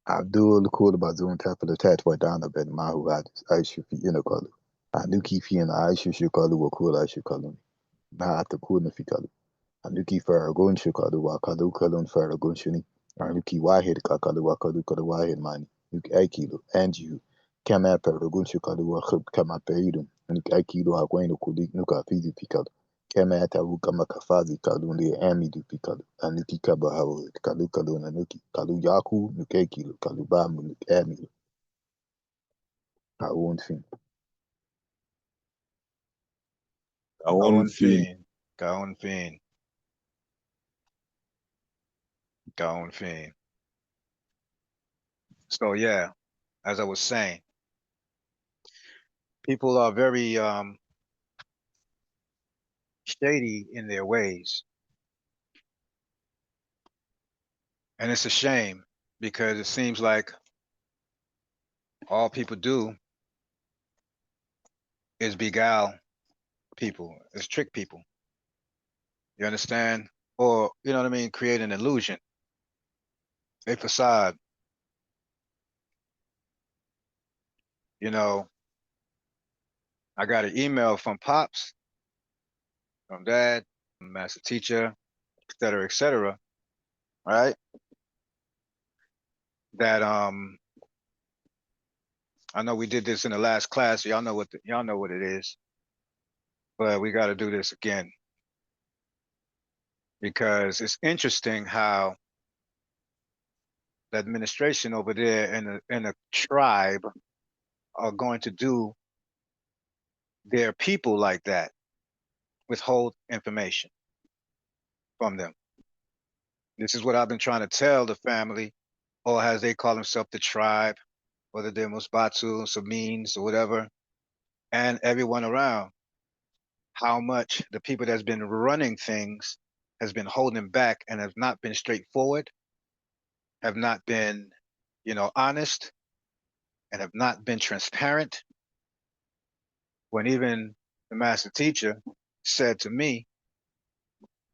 Abdul kula bazun tafila tatwa dana ben mahu hadis aishu fi ina kalu. Anuki fi ina aishu shukalu wa kula shukalu. Na atakuna fi kalu. Anuki faragun shukalu wa kalu kalun faragun shuni. Anuki wahid kakalu wa kalu kalu wahid mani. Nuki aikilu anjihu. Kama faragun shukalu wa khub kama peridum. Nuki aikilu agwenu kudik nuka fizi fi kalu. Kama yatawu kama kafazi kalu ndi amidu fi kalu. Anuki kaba hawu kalu kalu nanuki. Kalu yaku nuki kilu kalu bamu nuki amidu. Kawun fin. Kaon Kaunfin. fin. Kaon fin. Kaon fin. So yeah, as I was saying, people are very shady in their ways. And it's a shame because it seems like all people do is beguile people, is trick people. You understand? Or, you know what I mean? Create an illusion, a facade. You know, I got an email from Pops, from Dad, from Master Teacher, et cetera, right? That I know we did this in the last class. So y'all know y'all know what it is, but we got to do this again because it's interesting how the administration over there in a tribe are going to do their people like that, withhold information from them. This is what I've been trying to tell the family, or as they call themselves, the tribe, whether they're Musbatu, Samins, or whatever, and everyone around, how much the people that's been running things has been holding back and have not been straightforward, have not been, honest, and have not been transparent. When even the master teacher said to me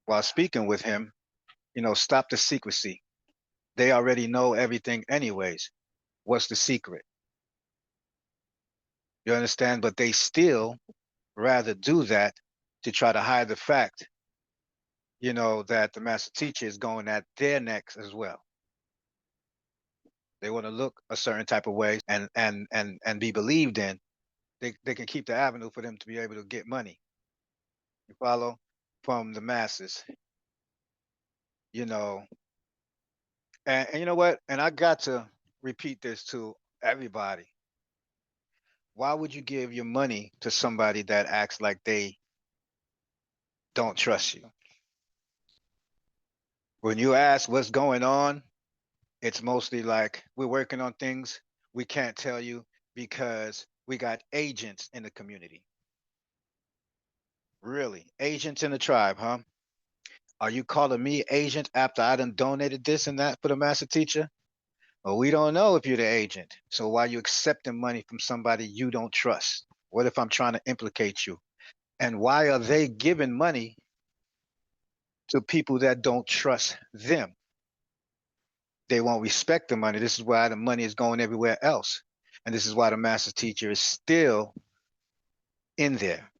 while speaking with him, stop the secrecy. They already know everything anyways. What's the secret? You understand? But they still rather do that to try to hide the fact, that the master teacher is going at their necks as well. They want to look a certain type of way and be believed in. They can keep the avenue for them to be able to get money. You follow? From the masses, you know. And you know what? And I got to repeat this to everybody. Why would you give your money to somebody that acts like they don't trust you? When you ask what's going on, it's mostly like we're working on things we can't tell you because we got agents in the community. Really? Agents in the tribe, huh? Are you calling me agent after I done donated this and that for the master teacher? Well, we don't know if you're the agent. So why are you accepting money from somebody you don't trust? What if I'm trying to implicate you? And why are they giving money to people that don't trust them? They won't respect the money. This is why the money is going everywhere else. And this is why the master teacher is still in there.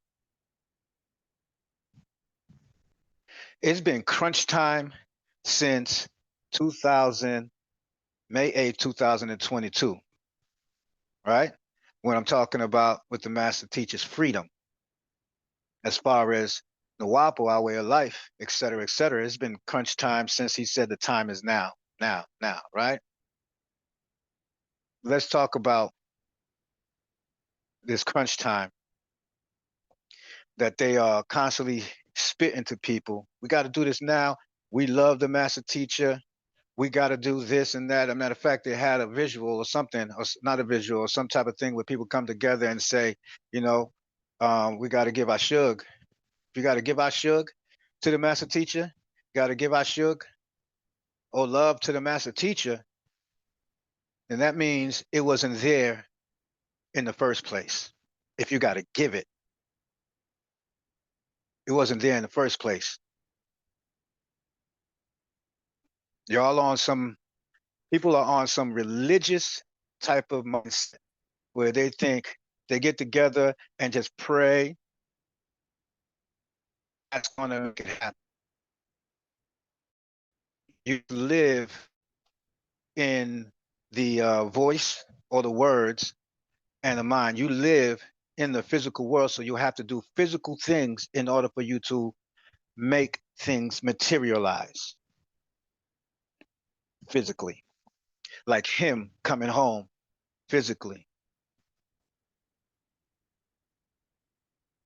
It's been crunch time since 2000, May 8th, 2022, right? When I'm talking about with the master teacher's freedom, as far as the WAPO, our way of life, et cetera, et cetera. It's been crunch time since he said the time is now, right? Let's talk about this crunch time that they are constantly spitting to people. We got to do this now. We love the master teacher. We got to do this and that. As a matter of fact, they had a visual or something, or not a visual, or some type of thing where people come together and say, we got to give our shug. If you got to give our shug to the master teacher, got to give our shug or love to the master teacher, then that means it wasn't there in the first place. If you got to give it, it wasn't there in the first place. You're all on some People are on some religious type of mindset where they think they get together and just pray. That's going to make it happen. You live in the voice or the words and the mind. You live in the physical world, so you have to do physical things in order for you to make things materialize physically, like him coming home physically.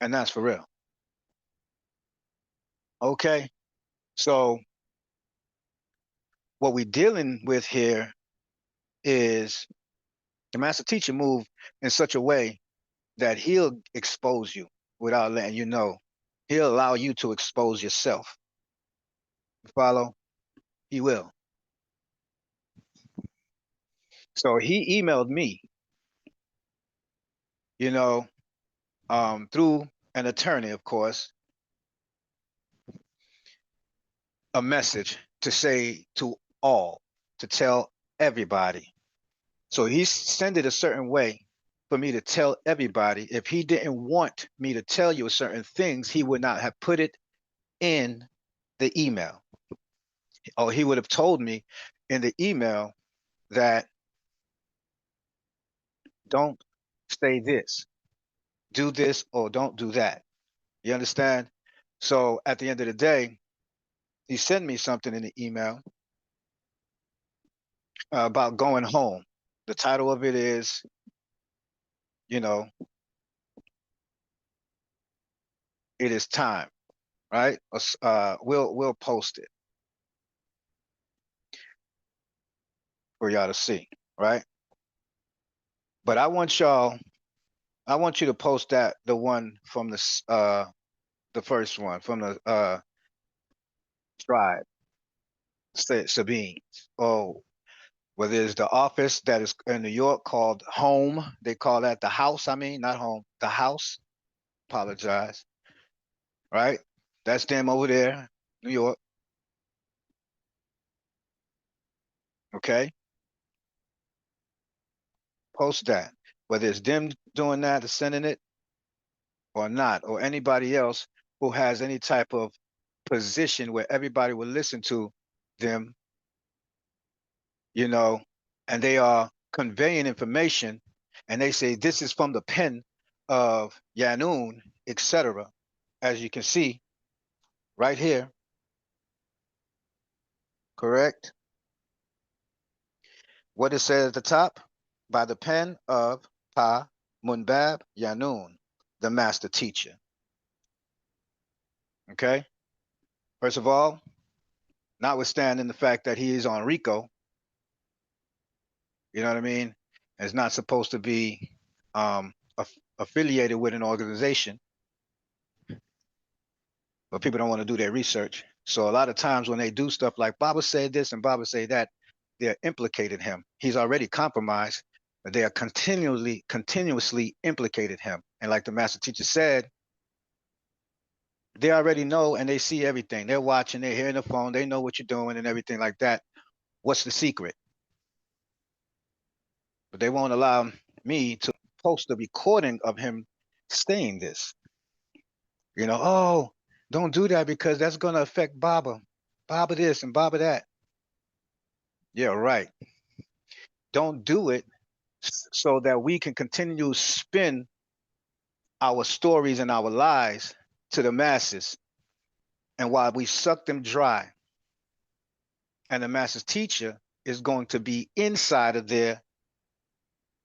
And that's for real. Okay. So what we're dealing with here is the master teacher moved in such a way that he'll expose you without letting you know. He'll allow you to expose yourself. Follow? He will. So he emailed me, you know, through an attorney, of course, a message to say to all, to tell everybody. So he sent it a certain way for me to tell everybody. If he didn't want me to tell you certain things, he would not have put it in the email. Or he would have told me in the email that don't say this, do this, or don't do that. You understand? So at the end of the day, he sent me something in the email about going home. The title of it is, you know, it is time, right? We'll post it for y'all to see, right? But I want you to post the one from the first one from the tribe, Sabine. Oh, whether it's the office that is in New York called home, they call that the house. I mean, not home, the house. Apologize, right? That's them over there, New York. Okay, post that. Whether it's them doing that or sending it or not, or anybody else who has any type of position where everybody will listen to them, you know, and they are conveying information, and they say this is from the pen of Yanun, etc. As you can see right here, correct? What it says at the top, by the pen of Pa Munbab Yanun, the master teacher. Okay. First of all, notwithstanding the fact that he is on RICO, you know what I mean? Is not supposed to be affiliated with an organization, but people don't want to do their research. So a lot of times when they do stuff like Baba said this and Baba say that, they're implicated him. He's already compromised, but they are continuously implicated him. And like the master teacher said, they already know and they see everything. They're watching, they're hearing the phone, they know what you're doing and everything like that. What's the secret? But they won't allow me to post a recording of him saying this. You know, oh, don't do that because that's going to affect Baba. Baba this and Baba that. Yeah, right. Don't do it so that we can continue to spin our stories and our lies to the masses. And while we suck them dry, and the master's teacher is going to be inside of there,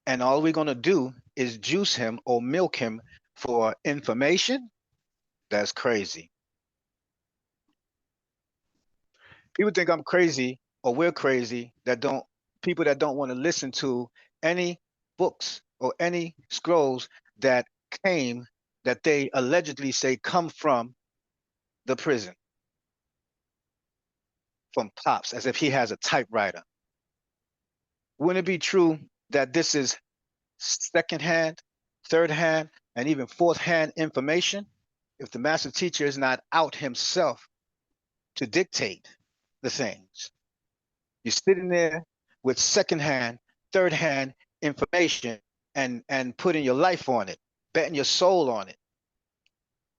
and all we're going to do is juice him or milk him for information, that's crazy. People think I'm crazy or we're crazy people that don't want to listen to any books or any scrolls that came, that they allegedly say come from the prison, from Pops, as if he has a typewriter. Wouldn't it be true that this is secondhand, third hand, and even fourth hand information if the master teacher is not out himself to dictate the things? You're sitting there with secondhand, third-hand information and putting your life on it, betting your soul on it,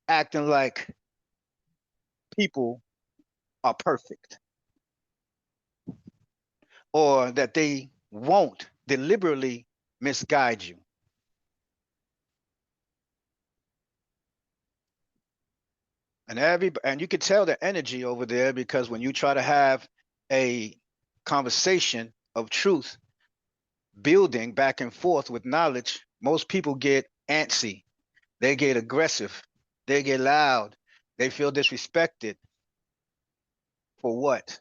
acting like people are perfect or that they won't deliberately misguide you. And you can tell the energy over there, because when you try to have a conversation of truth, building back and forth with knowledge, most people get antsy, they get aggressive, they get loud, they feel disrespected. For what?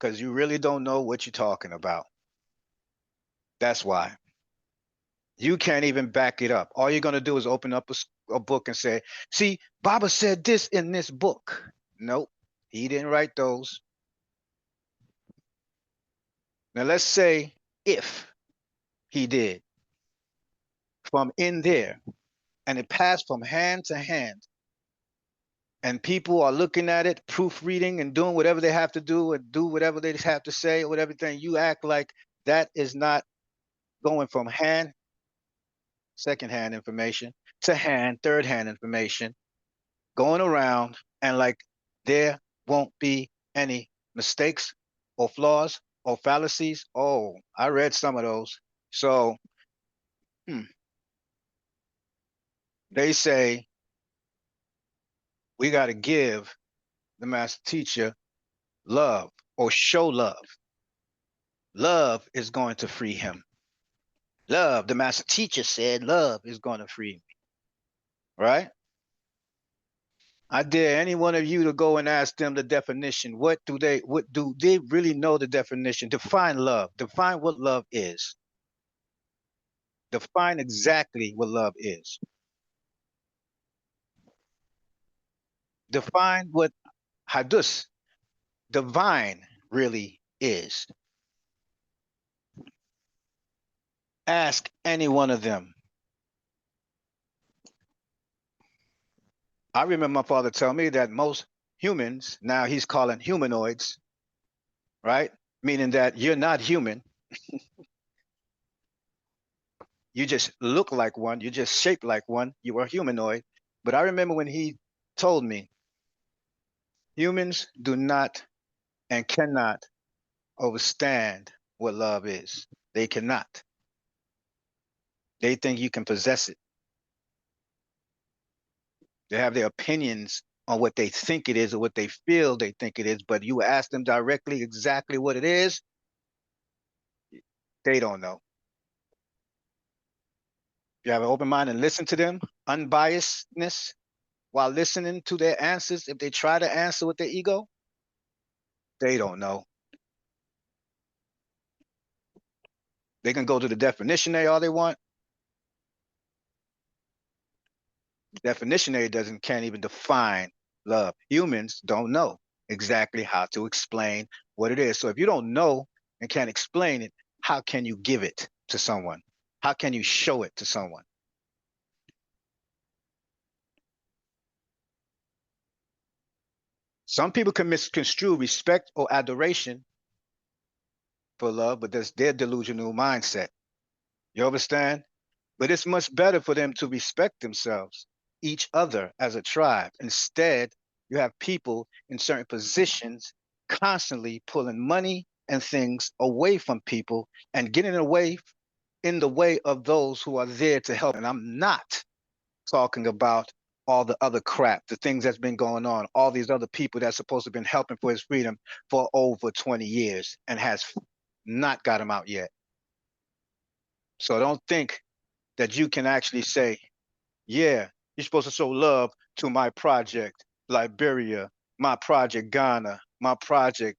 Because you really don't know what you're talking about. That's why. You can't even back it up. All you're going to do is open up a book and say, see, Baba said this in this book. Nope, he didn't write those. Now, let's say if he did, from in there, and it passed from hand to hand, and people are looking at it, proofreading and doing whatever they have to do and do whatever they have to say or whatever thing, you act like that is not going from hand, second-hand information, to hand, third-hand information, going around, and like there won't be any mistakes or flaws or fallacies. Oh, I read some of those. So they say we got to give the master teacher love or show love. Love is going to free him. Love, the master teacher said, love is going to free me. Right? I dare any one of you to go and ask them the definition. What do they really know the definition? Define love. Define what love is. Define exactly what love is. Define what hadus, divine, really is. Ask any one of them. I remember my father telling me that most humans, now he's calling humanoids, right? Meaning that you're not human. You just look like one. You just shaped like one. You are humanoid. But I remember when he told me, humans do not and cannot understand what love is. They cannot. They think you can possess it. They have their opinions on what they think it is or what they feel they think it is, but you ask them directly exactly what it is, they don't know. You have an open mind and listen to them, unbiasedness, while listening to their answers. If they try to answer with their ego, they don't know. They can go to the definitionary all they want. The definitionary can't even define love. Humans don't know exactly how to explain what it is. So if you don't know and can't explain it, how can you give it to someone? How can you show it to someone? Some people can misconstrue respect or adoration for love, but that's their delusional mindset. You understand? But it's much better for them to respect themselves, each other as a tribe. Instead, you have people in certain positions constantly pulling money and things away from people and getting away in the way of those who are there to help. And I'm not talking about all the other crap, the things that's been going on, all these other people that's supposed to have been helping for his freedom for over 20 years and has not got him out yet. So don't think that you can actually say, yeah, you're supposed to show love to my project, Liberia, my project, Ghana, my project,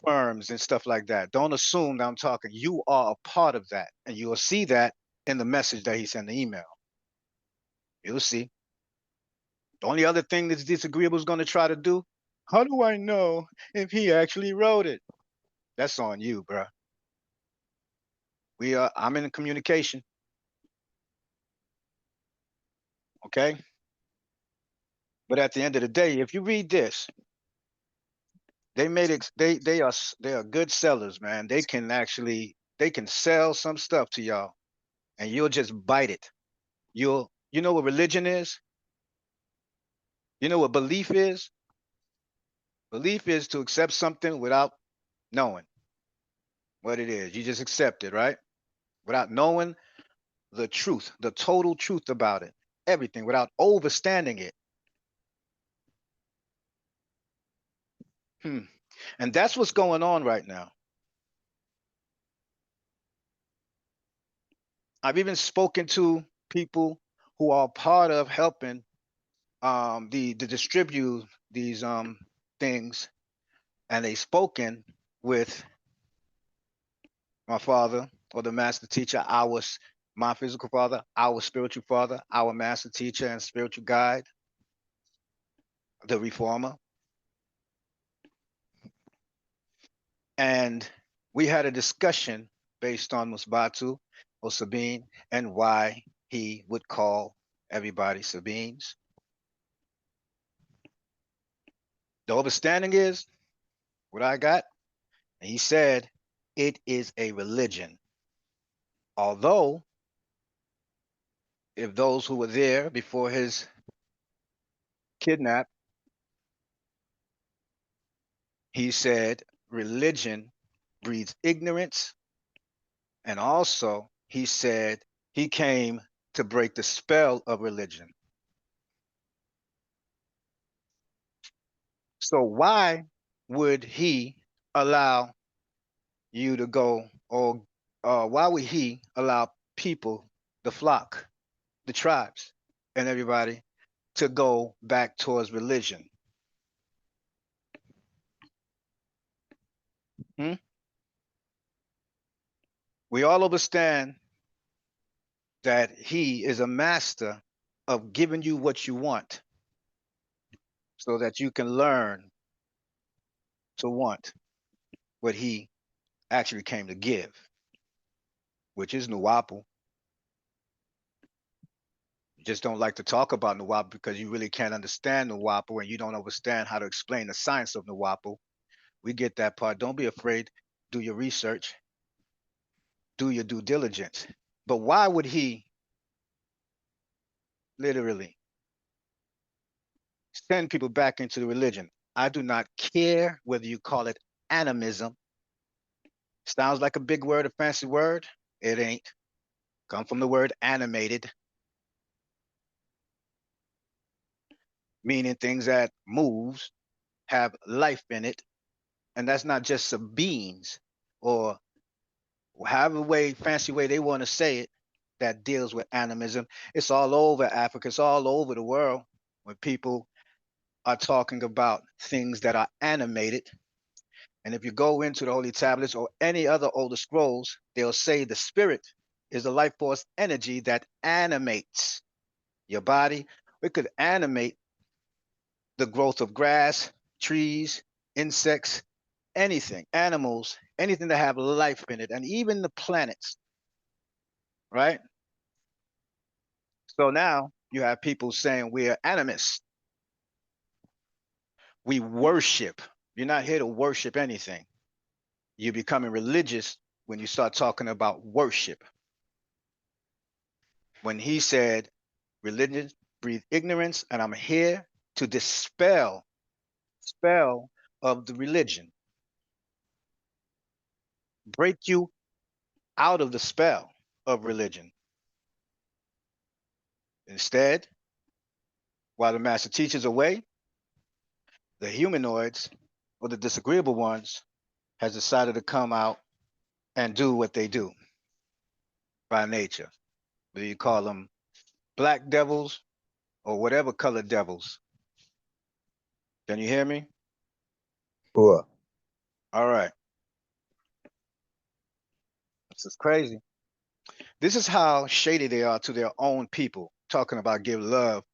firms and stuff like that. Don't assume that I'm talking. You are a part of that. And you'll see that in the message that he sent the email. You'll see. The only other thing that's disagreeable is going to try to do, how do I know if he actually wrote it? That's on you, bro. I'm in communication. Okay. But at the end of the day, if you read this, They made it. They are good sellers, man. They can sell some stuff to y'all, and you'll just bite it. You know what religion is? You know what belief is? Belief is to accept something without knowing what it is. You just accept it, right? Without knowing the truth, the total truth about it, everything, without overstanding it. Hmm. And that's what's going on right now. I've even spoken to people who are part of helping the distribute these things, and they spoken with my father or the master teacher, my physical father, our spiritual father, our master teacher and spiritual guide, the reformer. And we had a discussion based on Musbatu or Sabine and why he would call everybody Sabines. The understanding is what I got. And he said, it is a religion. Although, if those who were there before his kidnap, he said, religion breeds ignorance. And also, he said he came to break the spell of religion. So why would he allow you to go, or why would he allow people, the flock, the tribes, and everybody to go back towards religion? Hmm? We all understand that he is a master of giving you what you want so that you can learn to want what he actually came to give, which is Nuwapu. You just don't like to talk about Nuwapu because you really can't understand Nuwapu and you don't understand how to explain the science of Nuwapu. We get that part. Don't be afraid. Do your research. Do your due diligence. But why would he literally send people back into the religion? I do not care whether you call it animism. Sounds like a big word, a fancy word. It ain't. Come from the word animated, meaning things that moves, have life in it. And that's not just some beings or however way, fancy way they want to say it, that deals with animism. It's all over Africa. It's all over the world when people are talking about things that are animated. And if you go into the Holy Tablets or any other older scrolls, they'll say the spirit is the life force energy that animates your body. We could animate the growth of grass, trees, insects, anything, animals, anything that have life in it, and even the planets, right? So now you have people saying we're animists. We worship. You're not here to worship anything. You're becoming religious when you start talking about worship. When he said, religion breeds ignorance, and I'm here to dispel spell of the religion, break you out of the spell of religion. Instead, while the master teacher's away, the humanoids or the disagreeable ones has decided to come out and do what they do by nature. Whether you call them black devils or whatever color devils. Can you hear me? Boy, All right. This is crazy. This is how shady they are to their own people, talking about give love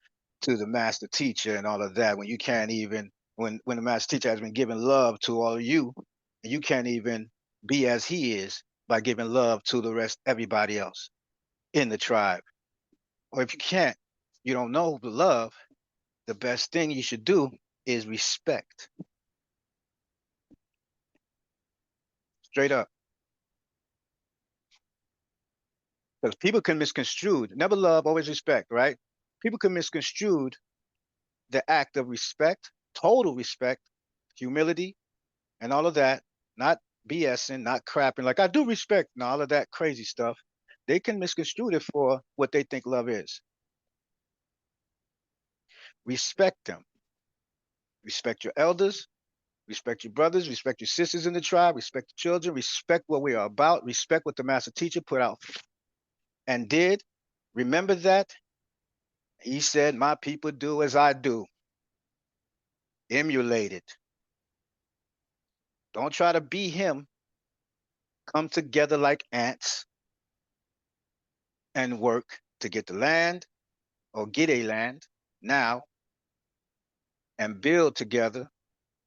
to the master teacher and all of that when you can't even, when the master teacher has been giving love to all of you, and you can't even be as he is by giving love to the rest, everybody else in the tribe. Or if you can't, you don't know the love, the best thing you should do is respect. Straight up. Because people can misconstrue, never love, always respect, right? People can misconstrue the act of respect, total respect, humility, and all of that, not BSing, not crapping, like I do respect and all of that crazy stuff. They can misconstrue it for what they think love is. Respect them. Respect your elders, respect your brothers, respect your sisters in the tribe, respect the children, respect what we are about, respect what the master teacher put out and did. Remember that? He said, my people do as I do. Emulate it. Don't try to be him. Come together like ants and work to get the land or get a land now and build together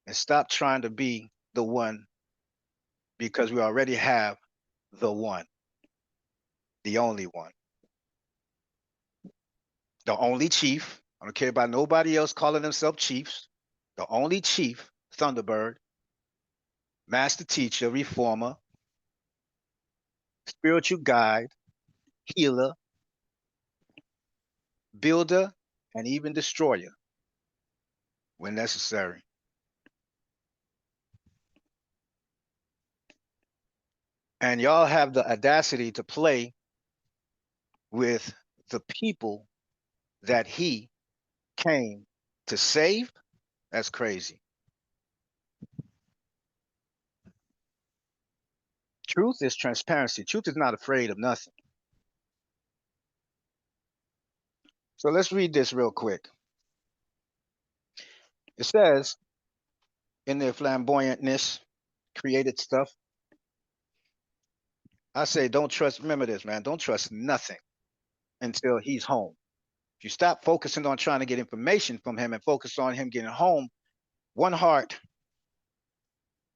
and stop trying to be the one because we already have the one, the only one, the only chief. I don't care about nobody else calling themselves chiefs. The only chief, Thunderbird, master teacher, reformer, spiritual guide, healer, builder, and even destroyer when necessary. And y'all have the audacity to play with the people that he came to save. That's crazy. Truth is transparency. Truth is not afraid of nothing. So let's read this real quick. It says in their flamboyantness, created stuff. I say, don't trust, remember this, man, don't trust nothing until he's home. If you stop focusing on trying to get information from him and focus on him getting home, one heart,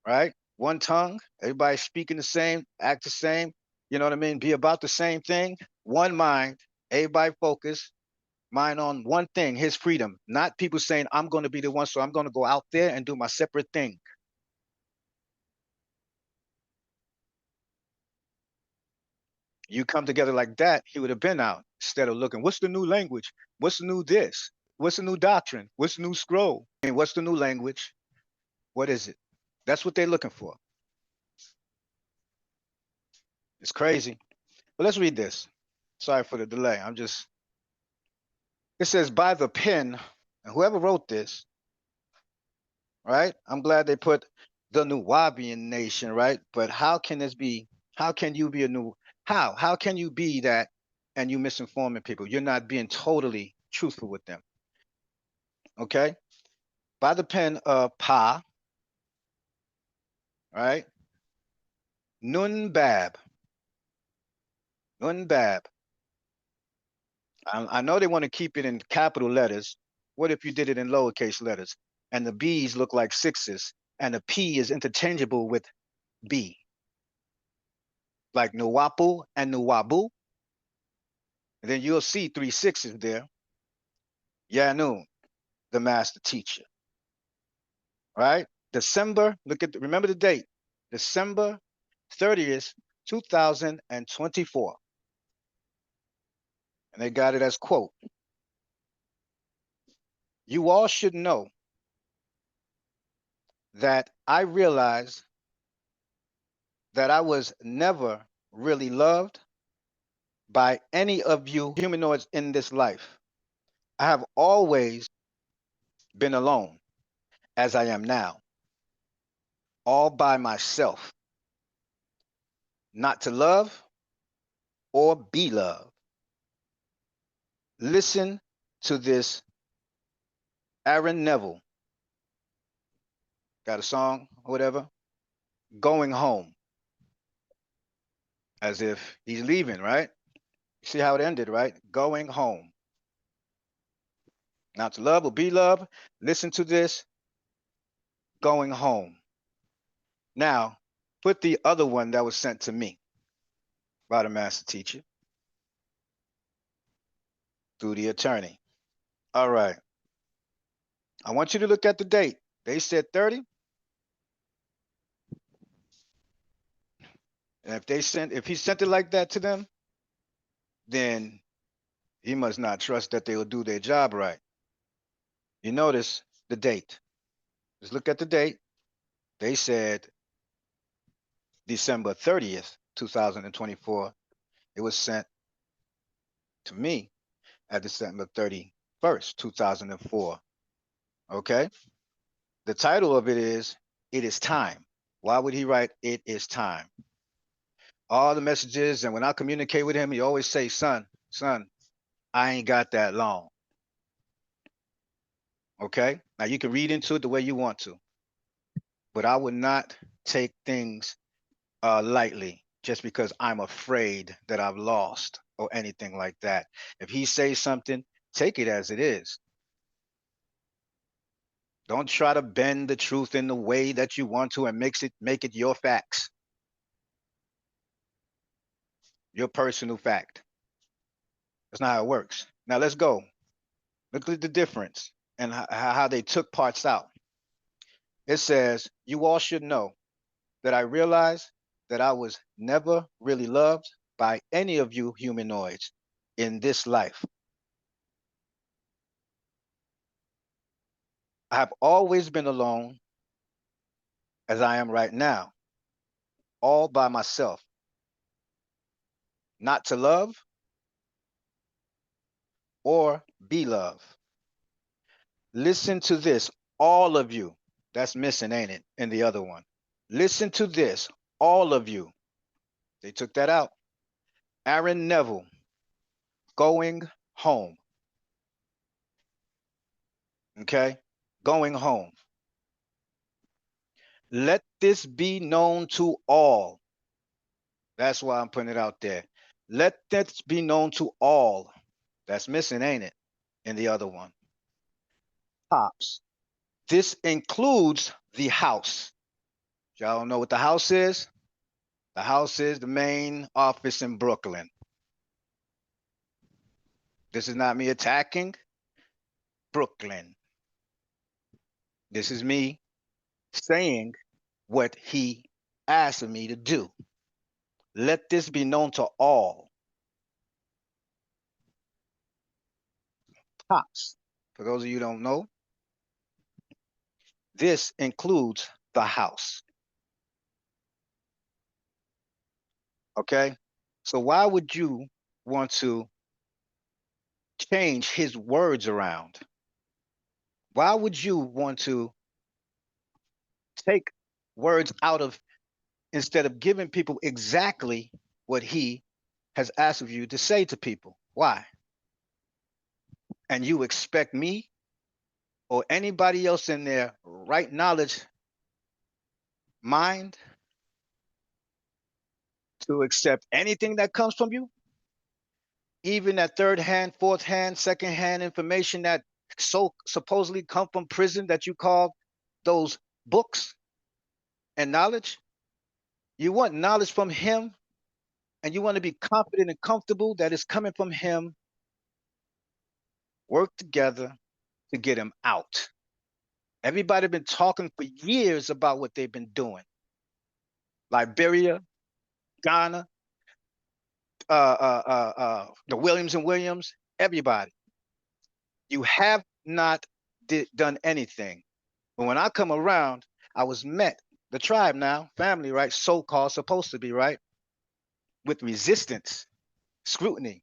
right? One tongue, everybody speaking the same, act the same, you know what I mean? Be about the same thing, one mind, everybody focus, mind on one thing, his freedom, not people saying, I'm going to be the one, so I'm going to go out there and do my separate thing. You come together like that, he would have been out instead of looking, what's the new language? What's the new this? What's the new doctrine? What's the new scroll? And what's the new language? What is it? That's what they're looking for. It's crazy. But let's read this. Sorry for the delay. It says, by the pen, and whoever wrote this, right? I'm glad they put the Nuwabian nation, right? But how can this be? How can you be a new? How can you be that and you misinforming people? You're not being totally truthful with them. Okay? By the pen of Pa, right? Nunbab. Nunbab. I know they want to keep it in capital letters. What if you did it in lowercase letters? And the B's look like sixes, and the P is interchangeable with B. Like Nuwapu and Nuwabu. And then you'll see 3 sixes there. Yanun, the master teacher. Right? December, remember the date. December 30th, 2024. And they got it as quote. You all should know that I realized that I was never really loved by any of you humanoids in this life. I have always been alone, as I am now, all by myself, not to love or be loved. Listen to this Aaron Neville. Got a song, whatever. Going home. As if he's leaving, right? See how it ended, right? Going home. Not to love or be loved. Listen to this. Going home. Now, put the other one that was sent to me by the master teacher through the attorney. All right. I want you to look at the date. They said 30. And if he sent it like that to them, then he must not trust that they will do their job right. You notice the date. Just look at the date. They said December 30th, 2024. It was sent to me at December 31st, 2004. Okay? The title of it is It Is Time. Why would he write It Is Time? All the messages, and when I communicate with him, he always say, son, I ain't got that long. Okay? Now you can read into it the way you want to, but I would not take things lightly just because I'm afraid that I've lost or anything like that. If he says something, take it as it is. Don't try to bend the truth in the way that you want to and make it your facts, your personal fact. That's not how it works. Now let's go. Look at the difference and how they took parts out. It says, you all should know that I realized that I was never really loved by any of you humanoids in this life. I have always been alone as I am right now, all by myself. Not to love or be loved. Listen to this, all of you. That's missing, ain't it, in the other one? Listen to this, all of you. They took that out. Aaron Neville, going home. Okay? Going home. Let this be known to all. That's why I'm putting it out there. Let this be known to all. That's missing, ain't it, in the other one? Tops. This includes the house. Y'all don't know what the house is? The house is the main office in Brooklyn. This is not me attacking Brooklyn. This is me saying what he asked me to do. Let this be known to all. Tops. For those of you who don't know, this includes the house. Okay? So why would you want to change his words around? Why would you want to take words out of, instead of giving people exactly what he has asked of you to say to people? Why? And you expect me or anybody else in their right knowledge mind to accept anything that comes from you? Even that third hand, fourth hand, second hand information that so supposedly come from prison that you call those books and knowledge? You want knowledge from him and you want to be confident and comfortable that it's coming from him. Work together to get him out. Everybody been talking for years about what they've been doing. Liberia, Ghana, the Williams and Williams, everybody. You have not done anything. But when I come around, I was met, the tribe now, family, right? So-called, supposed to be, right? With resistance, scrutiny,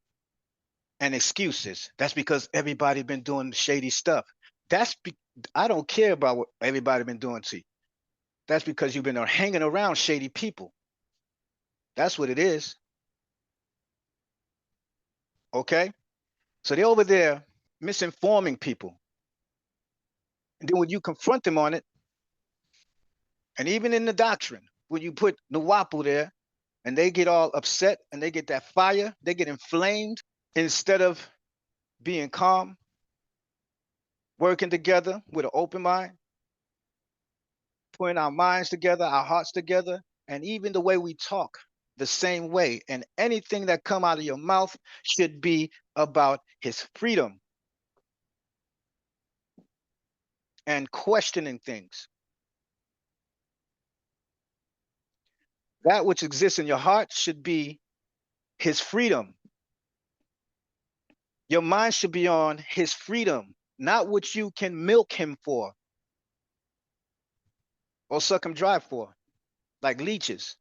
and excuses. That's because everybody been doing shady stuff. I don't care about what everybody been doing to you. That's because you've been hanging around shady people. That's what it is. Okay? So they're over there misinforming people. And then when you confront them on it, and even in the doctrine, when you put Nuwapu there and they get all upset and they get that fire, they get inflamed instead of being calm, working together with an open mind, putting our minds together, our hearts together, and even the way we talk the same way. And anything that come out of your mouth should be about his freedom and questioning things. That which exists in your heart should be his freedom. Your mind should be on his freedom, not what you can milk him for or suck him dry for, like leeches,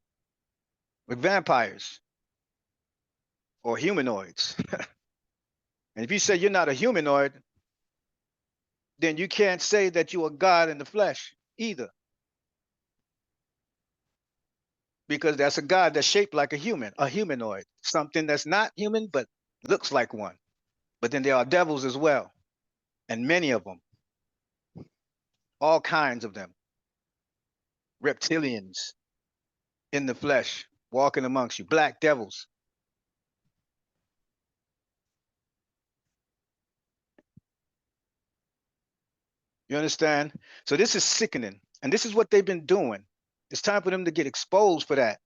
like vampires or humanoids. And if you say you're not a humanoid, then you can't say that you are God in the flesh either, because that's a God that's shaped like a humanoid, something that's not human but looks like one. But then there are devils as well, and many of them, all kinds of them, reptilians in the flesh, walking amongst you, black devils. You understand? So this is sickening. And this is what they've been doing. It's time for them to get exposed for that.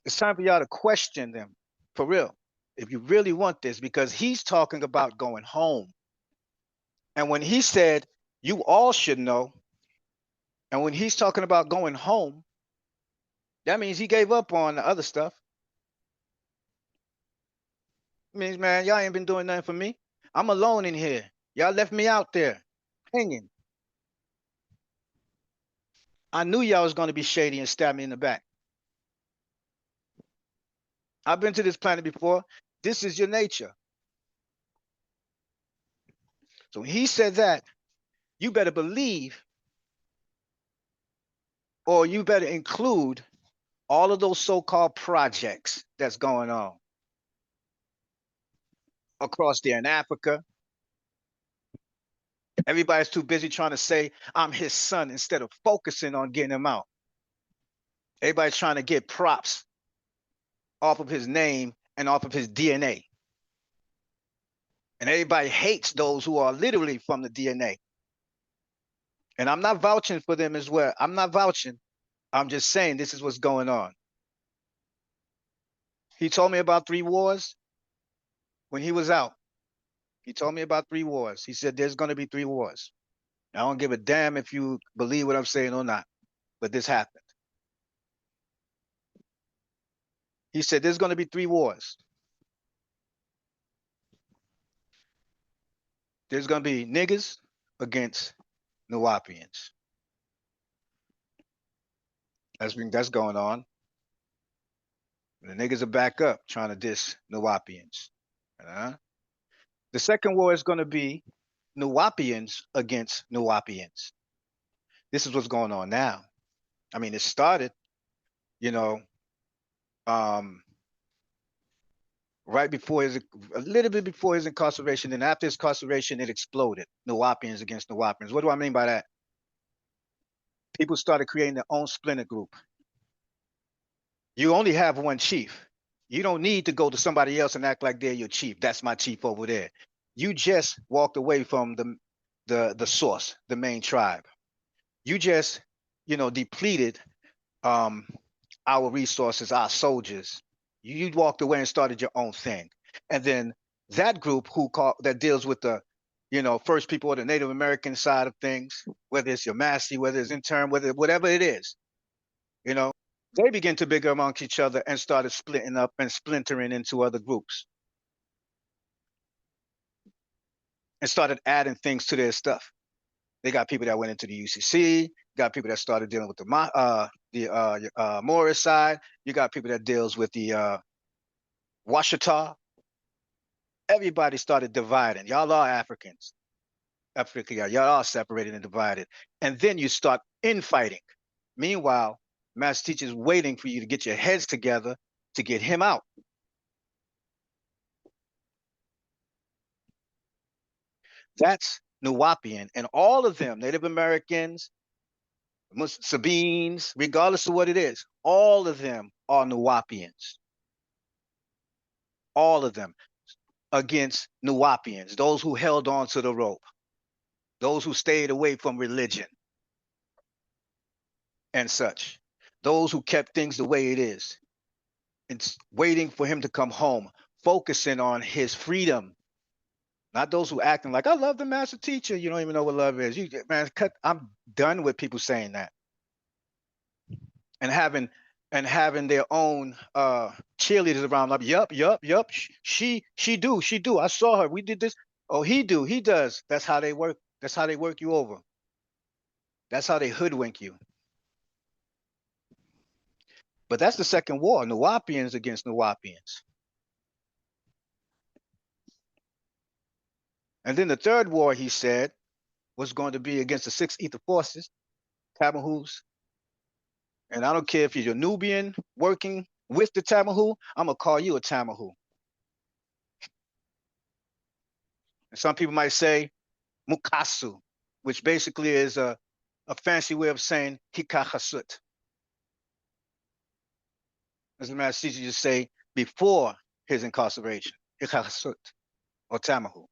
It's time for y'all to question them for real. If you really want this, because he's talking about going home. And when he said, you all should know, and when he's talking about going home, that means he gave up on the other stuff. It means, man, y'all ain't been doing nothing for me. I'm alone in here. Y'all left me out there hanging. I knew y'all was going to be shady and stab me in the back. I've been to this planet before. This is your nature. So when he said that, you better believe, or you better include all of those so-called projects that's going on across there in Africa. Everybody's too busy trying to say, I'm his son, instead of focusing on getting him out. Everybody's trying to get props off of his name and off of his DNA. And everybody hates those who are literally from the DNA. And I'm not vouching for them as well. I'm not vouching. I'm just saying this is what's going on. He told me about 3 wars when he was out. He told me about 3 wars. He said there's going to be 3 wars. I don't give a damn if you believe what I'm saying or not, but this happened. He said there's going to be 3 wars. There's going to be niggas against Nuwapians. That's going on. The niggas are back up trying to diss Nuwapians. The second war is going to be Nuwapians against Nuwapians. This is what's going on now. I mean, it started, you know, right before a little bit before his incarceration, and after his incarceration, it exploded. Nuwapians against Nuwapians. What do I mean by that? People started creating their own splinter group. You only have one chief. You don't need to go to somebody else and act like they're your chief. That's my chief over there. You just walked away from the source, the main tribe. You just, depleted our resources, our soldiers. You walked away and started your own thing. And then that group that deals with the, first people or the Native American side of things, whether it's your Massey, whether it's intern, whatever it is, they begin to bigger amongst each other and started splitting up and splintering into other groups and started adding things to their stuff. They got people that went into the UCC, got people that started dealing with the Morris side. You got people that deals with the Washita. Everybody started dividing. Y'all are Africans. Africa, y'all are separated and divided. And then you start infighting. Meanwhile, Master Teacher's waiting for you to get your heads together to get him out. That's Nuwapian. And all of them, Native Americans, Sabines, regardless of what it is, all of them are Nuwapians. All of them against Nuwapians, those who held on to the rope, those who stayed away from religion and such, those who kept things the way it is. It's waiting for him to come home, focusing on his freedom. Not those who acting like, I love the Master Teacher. You don't even know what love is. I'm done with people saying that and having and having their own cheerleaders around. Like, yup. She do. I saw her. We did this. Oh, he does. That's how they work. That's how they work you over. That's how they hoodwink you. But that's the second war, Nuwapians against Nuwapians. And then the third war, he said, was going to be against the six ether forces, Tamahus. And I don't care if you're a Nubian working with the Tamahu, I'm going to call you a Tamahu. And some people might say Mukasu, which basically is a fancy way of saying Hikahasut. As the master teacher just say before his incarceration, Hikahasut or Tamahu.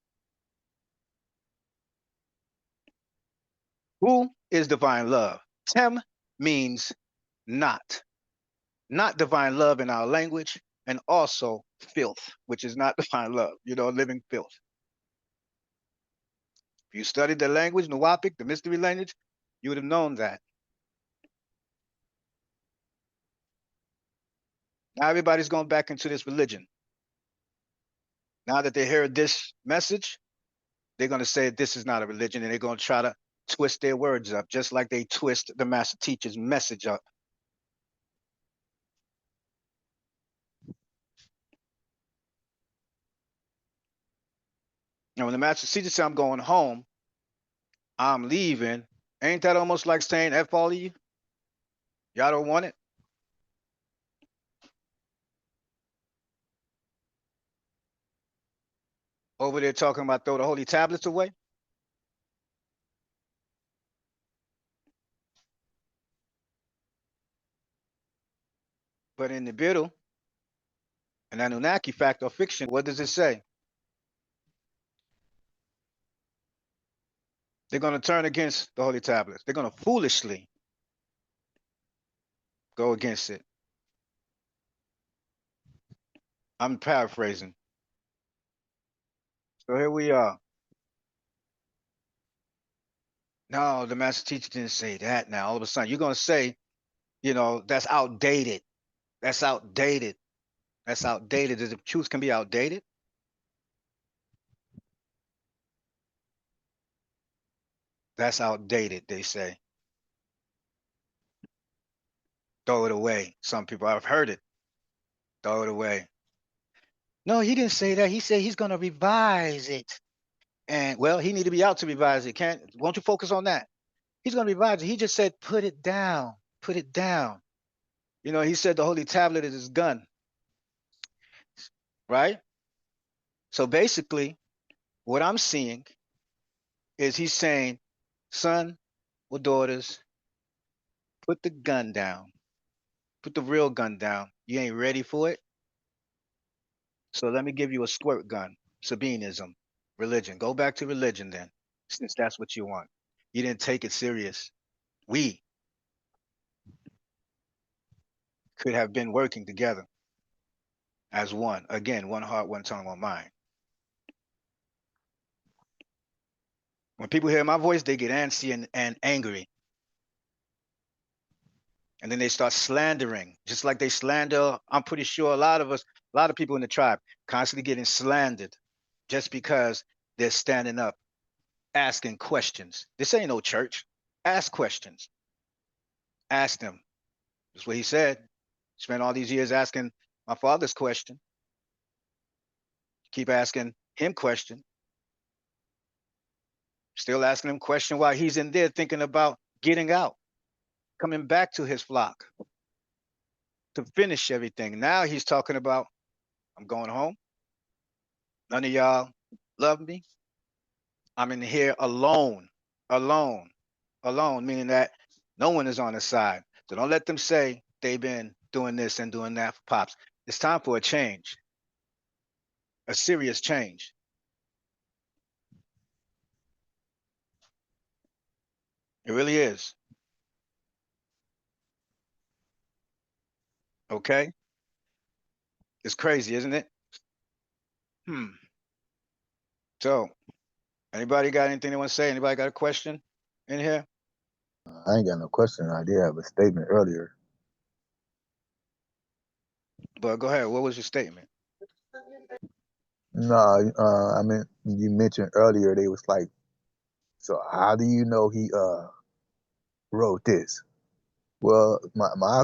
Who is divine love? Tem means not divine love in our language, and also filth, which is not divine love, living filth. If you studied the language, Nuwapic, the mystery language, you would have known that. Now everybody's going back into this religion. Now that they heard this message, they're going to say this is not a religion, and they're going to try to twist their words up, just like they twist the master teacher's message up. Now, when the master teacher said, I'm going home, I'm leaving, ain't that almost like saying F all of you? Y'all don't want it? Over there talking about throw the holy tablets away? But in the Biddle, an Anunnaki fact or fiction, what does it say? They're going to turn against the holy tablets. They're going to foolishly go against it. I'm paraphrasing. So here we are. No, the master teacher didn't say that. Now, all of a sudden, you're going to say, that's outdated. That's outdated. That's outdated. The truth can be outdated. That's outdated, they say. Throw it away. Some people, I've heard it. Throw it away. No, he didn't say that. He said he's going to revise it. And, well, he need to be out to revise it. Won't you focus on that? He's going to revise it. He just said, put it down. Put it down. He said the holy tablet is his gun. Right? So basically, what I'm seeing is he's saying, son or daughters, put the gun down. Put the real gun down. You ain't ready for it. So let me give you a squirt gun. Sabinism, religion. Go back to religion then, since that's what you want. You didn't take it serious. We could have been working together as one. Again, one heart, one tongue, one mind. When people hear my voice, they get antsy and angry. And then they start slandering, just like they slander. I'm pretty sure a lot of people in the tribe constantly getting slandered just because they're standing up, asking questions. This ain't no church. Ask questions. Ask them. That's what he said. Spent all these years asking my father's question. Keep asking him question. Still asking him question while he's in there thinking about getting out, coming back to his flock to finish everything. Now he's talking about, I'm going home. None of y'all love me. I'm in here alone, meaning that no one is on his side. So don't let them say they've been doing this and doing that for Pops. It's time for a change, a serious change. It really is. Okay? It's crazy, isn't it? So, anybody got anything they want to say? Anybody got a question in here? I ain't got no question. I did have a statement earlier. But go ahead. What was your statement? No, I mean you mentioned earlier they was like, so how do you know he wrote this? Well, my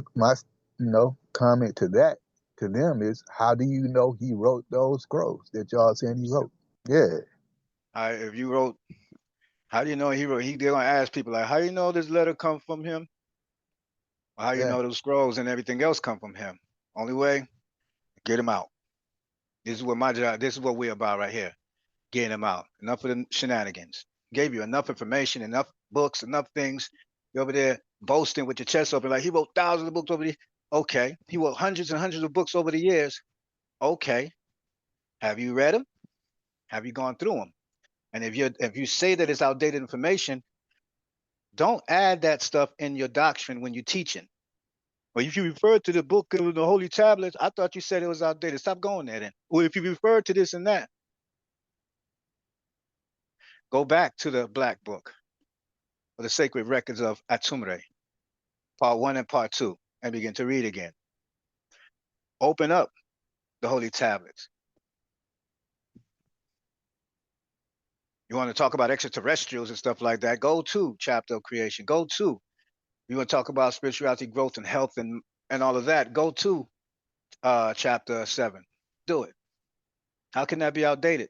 comment to that to them is, how do you know he wrote those scrolls that y'all saying he wrote? Yeah, If you wrote, how do you know he wrote? They're gonna ask people like, how do you know this letter come from him? Or how do you yeah, know those scrolls and everything else come from him? Only way, get him out. This is what my job. This is what we're about right here. Getting him out. Enough of the shenanigans. Gave you enough information, enough books, enough things. You're over there boasting with your chest open, like he wrote thousands of books over the. Okay, he wrote hundreds and hundreds of books over the years. Okay, have you read them? Have you gone through them? And if you say that it's outdated information, don't add that stuff in your doctrine when you're teaching. Well, if you refer to the book of the holy tablets, I thought you said it was outdated. Stop going there then. Well, if you refer to this and that, go back to the black book or the sacred records of Atumre, part one and part two, and begin to read again. Open up the holy tablets. You want to talk about extraterrestrials and stuff like that, go to chapter of creation. Go to. You want to talk about spirituality, growth, and health and all of that, go to chapter 7. Do it. How can that be outdated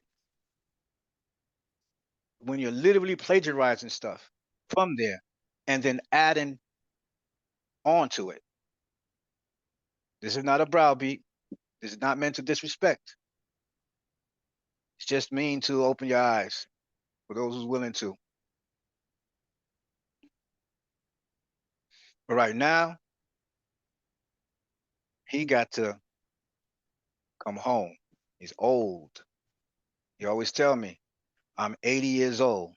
when you're literally plagiarizing stuff from there and then adding on to it? This is not a browbeat. This is not meant to disrespect. It's just mean to open your eyes for those who's willing to. But right now, he got to come home. He's old. He always tell me, I'm 80 years old.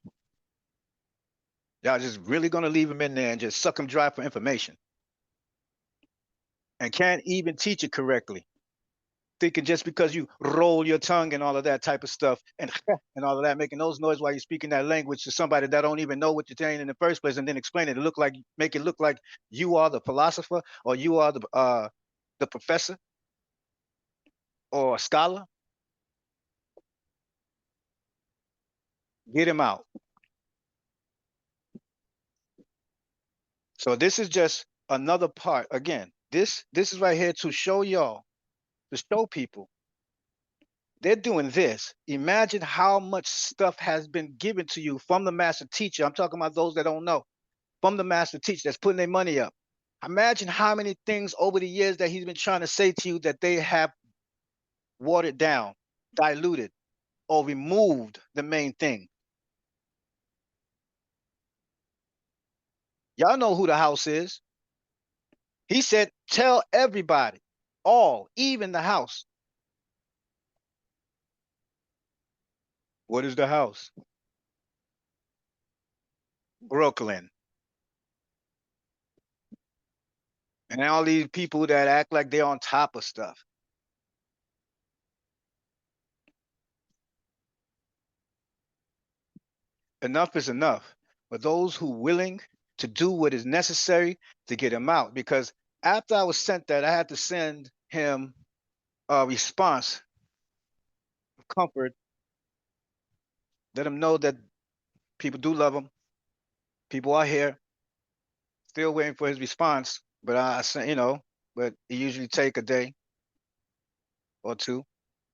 Y'all just really gonna leave him in there and just suck him dry for information and can't even teach it correctly. Thinking just because you roll your tongue and all of that type of stuff and and all of that, making those noise while you're speaking that language to somebody that don't even know what you're saying in the first place, and then explain it to look like make it look like you are the philosopher or you are the professor or a scholar. Get him out. So this is just another part. Again, this is right here to show y'all, to show people they're doing this. Imagine how much stuff has been given to you from the master teacher. I'm talking about those that don't know. From the master teacher that's putting their money up. Imagine how many things over the years that he's been trying to say to you that they have watered down, diluted, or removed the main thing. Y'all know who the house is. He said, tell everybody, all, even the house. What is the house? Brooklyn. And all these people that act like they're on top of stuff. Enough is enough. For those who willing to do what is necessary to get him out. Because after I was sent that, I had to send him a response of comfort, let him know that people do love him. People are here, still waiting for his response. But I sent, but it usually take a day or two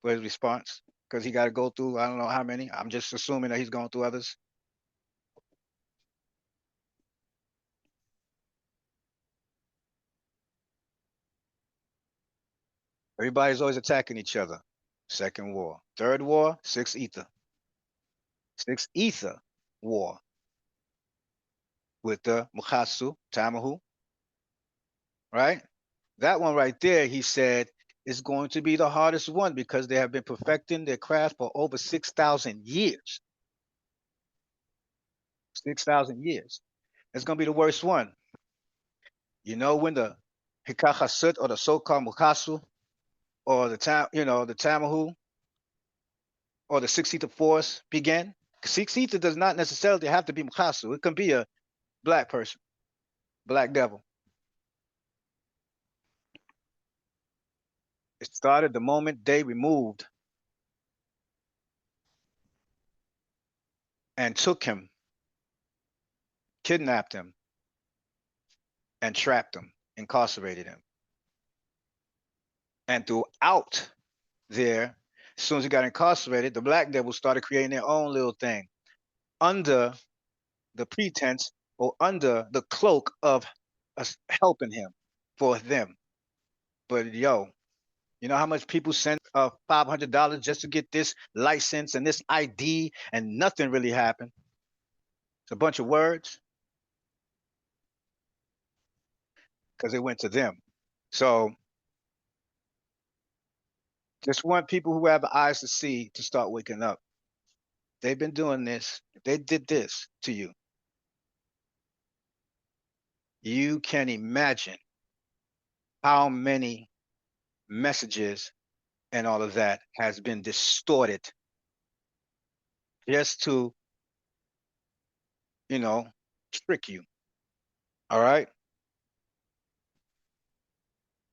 for his response because he got to go through, I don't know how many. I'm just assuming that he's going through others. Everybody's always attacking each other. Second war. Third war, six ether. Six ether war with the Mukhasu, Tamahu, right? That one right there, he said, is going to be the hardest one because they have been perfecting their craft for over 6,000 years. 6,000 years. It's going to be the worst one. You know, when the Hikachasut or the so-called Mukhasu or the Tamahu or the six ether force began. Six ether does not necessarily have to be Mukhasu. It can be a black person, black devil. It started the moment they removed and took him, kidnapped him, and trapped him, incarcerated him. And throughout there, as soon as he got incarcerated, the black devils started creating their own little thing under the pretense or under the cloak of us helping him for them. But yo, you know how much people sent $500 just to get this license and this ID, and nothing really happened. It's a bunch of words because it went to them. So just want people who have eyes to see to start waking up. They've been doing this. If they did this to you, you can imagine how many messages and all of that has been distorted just to, you know, trick you. All right.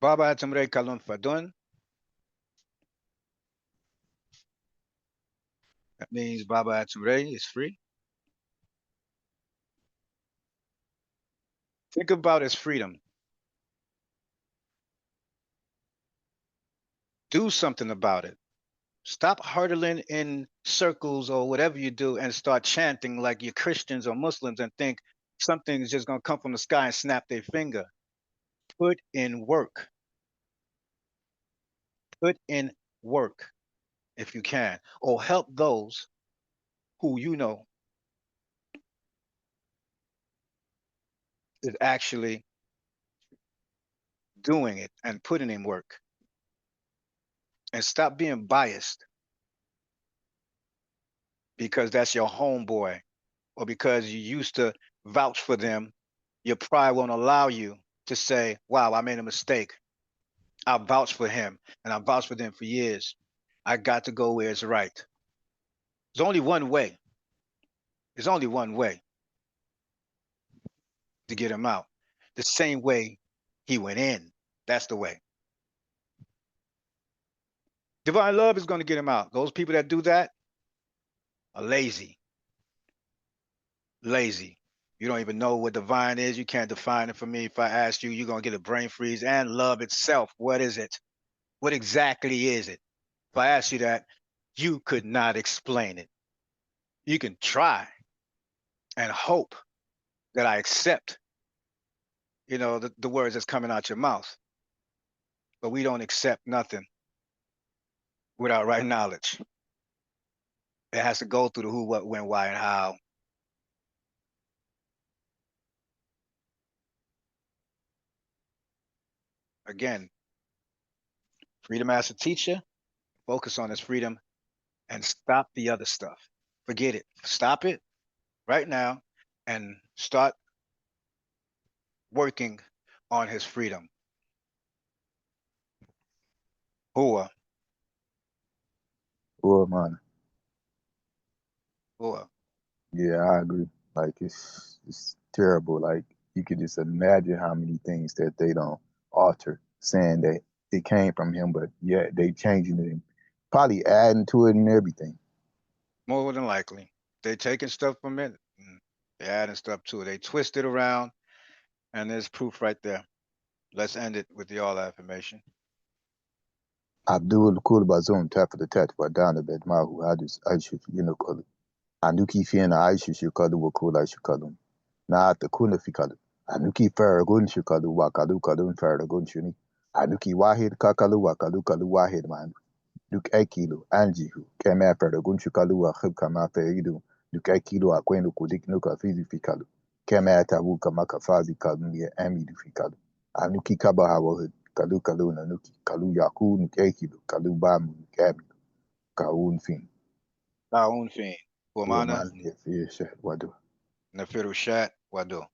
Baba Atumre Kalun Fadun. That means Baba Atumre is free. Think about his freedom. Do something about it. Stop hurtling in circles or whatever you do and start chanting like you're Christians or Muslims and think something is just going to come from the sky and snap their finger. Put in work. Put in work if you can, or help those who you know is actually doing it and putting in work. And stop being biased because that's your homeboy or because you used to vouch for them. Your pride won't allow you to say, wow, I made a mistake. I vouched for him and I vouched for them for years. I got to go where it's right. There's only one way. There's only one way to get him out. The same way he went in. That's the way. Divine love is going to get him out. Those people that do that are lazy. Lazy. You don't even know what divine is. You can't define it for me. If I ask you, you're going to get a brain freeze. And love itself, what is it? What exactly is it? If I ask you that, you could not explain it. You can try and hope that I accept, you know, the words that's coming out your mouth. But we don't accept nothing without right knowledge. It has to go through the who, what, when, why, and how. Again, freedom master teacher, focus on his freedom and stop the other stuff. Forget it. Stop it right now and start working on his freedom. Hua. Well, man. Hua. Yeah, I agree. Like it's terrible. Like you could just imagine how many things that they don't alter, saying that it came from him, but yeah, they changing it and probably adding to it and everything. More than likely. They taking stuff from it, they adding stuff to it. They twist it around, and there's proof right there. Let's end it with the all affirmation. Abdul Kul Bazum tap for the tat for down the bed Mahu Hadis Aishu Yunukolu. Anuki Fiena Aishu Shikalu Wakula Shikalu. Na at the Kuna Fikalu. Anuki Faragun Shikalu Wakalu Kalun Faragun Shuni. Anuki Wahid Kakalu Wakalu Kalu Wahid man. Duk Aikilu, Anjihu, Kema Faragun Shikalu Wakib Kama Feridu. Duk Aikilu Aquenu Kudik Nuka Fizi Fikalu. Kema Tabu Kamaka Fazi Kalunia Amidu Fikalu. Anuki Kabahawa Kalu Kalu Nanuki Kalu Yaku Nukekilu Kalu Bamu Nukami Kaun Fin. Kaun Fin. Wamana Woman, if you Wadu. Nafiru Shat Wado.